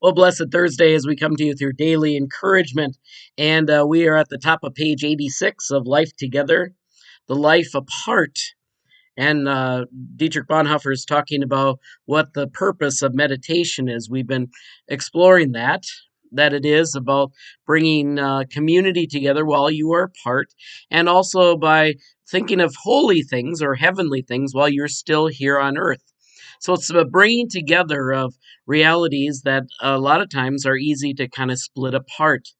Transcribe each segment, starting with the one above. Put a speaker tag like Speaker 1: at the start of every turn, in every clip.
Speaker 1: Well, blessed Thursday as we come to you through daily encouragement. And we are at the top of page 86 of Life Together, the Life Apart. And Dietrich Bonhoeffer is talking about what the purpose of meditation is. We've been exploring that it is about bringing community together while you are apart, and also by thinking of holy things or heavenly things while you're still here on earth. So it's a bringing together of realities that a lot of times are easy to kind of split apart.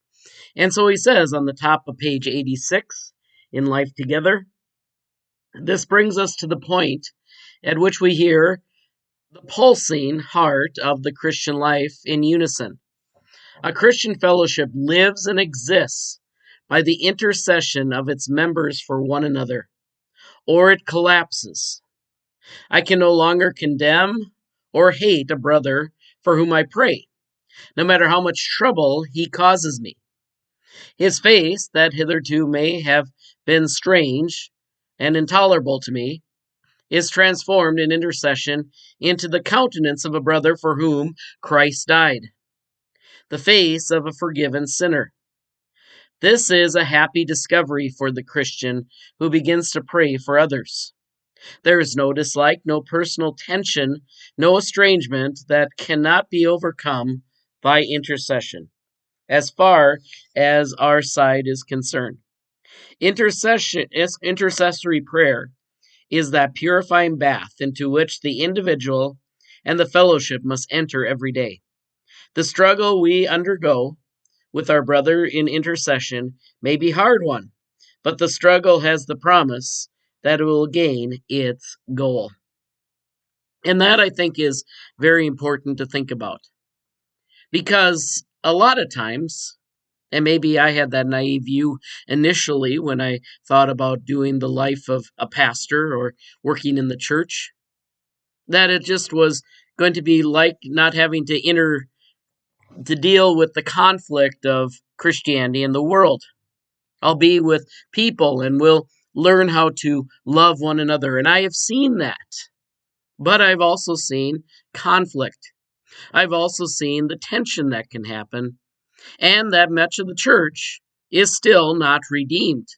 Speaker 1: And so he says on the top of page 86 in Life Together, this brings us to the point at which we hear the pulsing heart of the Christian life in unison. A Christian fellowship lives and exists by the intercession of its members for one another, or it collapses. I can no longer condemn or hate a brother for whom I pray, no matter how much trouble he causes me. His face, that hitherto may have been strange and intolerable to me, is transformed in intercession into the countenance of a brother for whom Christ died, the face of a forgiven sinner. This is a happy discovery for the Christian who begins to pray for others. There is no dislike, no personal tension, no estrangement that cannot be overcome by intercession, as far as our side is concerned. Intercessory prayer is that purifying bath into which the individual and the fellowship must enter every day. The struggle we undergo with our brother in intercession may be a hard one, but the struggle has the promise that it will gain its goal. And that, I think, is very important to think about. Because a lot of times, and maybe I had that naive view initially when I thought about doing the life of a pastor or working in the church, that it just was going to be like not having to deal with the conflict of Christianity and the world. I'll be with people and we'll learn how to love one another. And I have seen that. But I've also seen conflict. I've also seen the tension that can happen, and that much of the church is still not redeemed,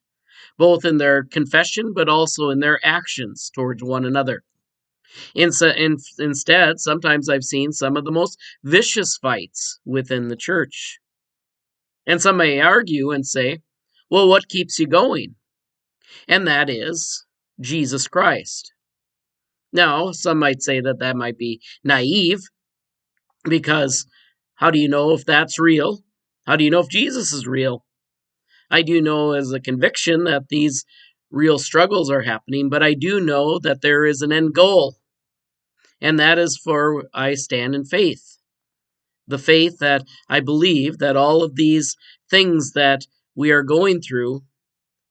Speaker 1: both in their confession but also in their actions towards one another. Instead, sometimes I've seen some of the most vicious fights within the church. And some may argue and say, well, what keeps you going? And that is Jesus Christ. Now, some might say that that might be naive, because how do you know if that's real? How do you know if Jesus is real? I do know as a conviction that these real struggles are happening, but I do know that there is an end goal, and that is for I stand in faith. The faith that I believe that all of these things that we are going through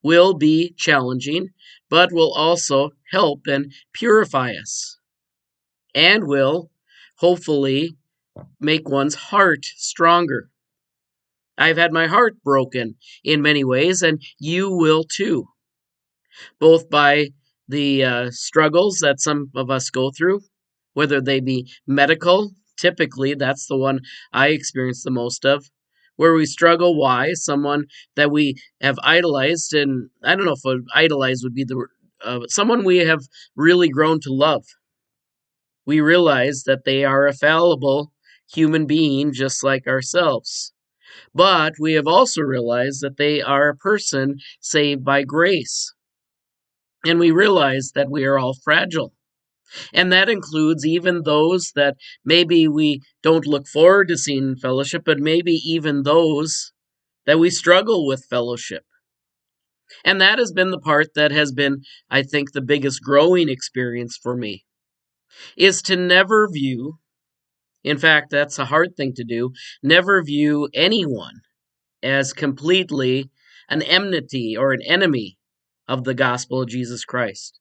Speaker 1: will be challenging, but will also help and purify us, and will hopefully make one's heart stronger. I've had my heart broken in many ways, and you will too, both by the struggles that some of us go through, whether they be medical. Typically, that's the one I experience the most of, where we struggle. Why? Someone that we have idolized, and I don't know if idolize would be the someone we have really grown to love. We realize that they are a fallible human being just like ourselves. But we have also realized that they are a person saved by grace. And we realize that we are all fragile. And that includes even those that maybe we don't look forward to seeing in fellowship, but maybe even those that we struggle with fellowship. And that has been the part that has been, I think, the biggest growing experience for me, is to never view, in fact, that's a hard thing to do, never view anyone as completely an enmity or an enemy of the gospel of Jesus Christ.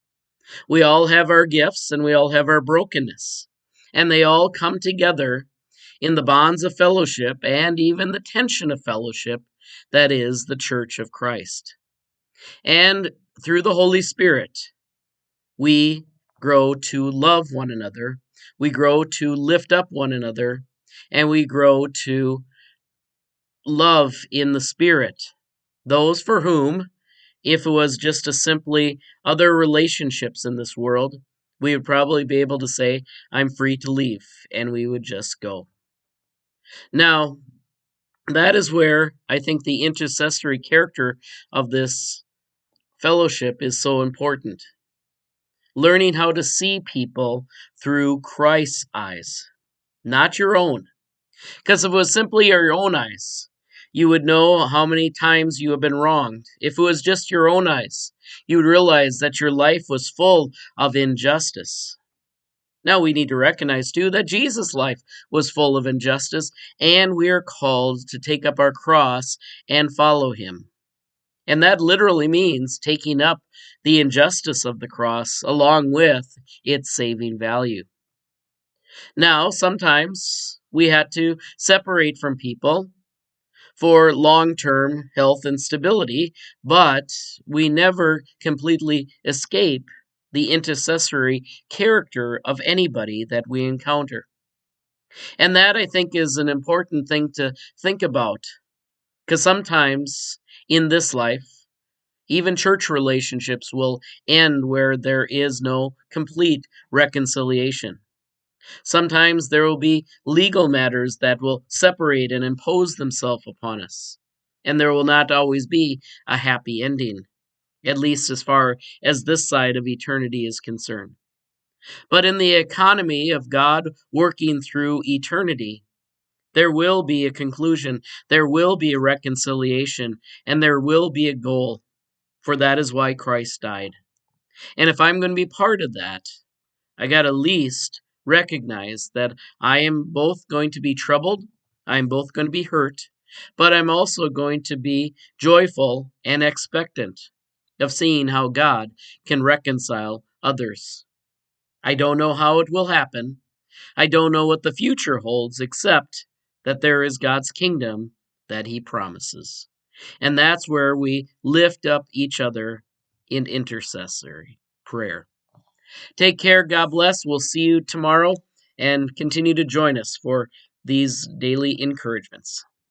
Speaker 1: We all have our gifts and we all have our brokenness, and they all come together in the bonds of fellowship and even the tension of fellowship that is the church of Christ. And through the Holy Spirit, we grow to love one another. We grow to lift up one another. and we grow to love in the Spirit those for whom, if it was just a simply other relationships in this world, we would probably be able to say, I'm free to leave, and we would just go. Now, that is where I think the intercessory character of this fellowship is so important. Learning how to see people through Christ's eyes, not your own. Because if it was simply your own eyes, you would know how many times you have been wronged. If it was just your own eyes, you would realize that your life was full of injustice. Now we need to recognize too that Jesus' life was full of injustice, and we are called to take up our cross and follow him. And that literally means taking up the injustice of the cross along with its saving value. Now, sometimes we had to separate from people for long term health and stability, but we never completely escape the intercessory character of anybody that we encounter. And that, I think, is an important thing to think about, because sometimes in this life, even church relationships will end where there is no complete reconciliation. Sometimes there will be legal matters that will separate and impose themselves upon us. And there will not always be a happy ending, at least as far as this side of eternity is concerned. But in the economy of God working through eternity, there will be a conclusion, there will be a reconciliation, and there will be a goal, for that is why Christ died. And if I'm going to be part of that, I got to at least recognize that I am both going to be troubled, I'm both going to be hurt, but I'm also going to be joyful and expectant of seeing how God can reconcile others. I don't know how it will happen. I don't know what the future holds, except that there is God's kingdom that he promises. And that's where we lift up each other in intercessory prayer. Take care. God bless. We'll see you tomorrow, and continue to join us for these daily encouragements.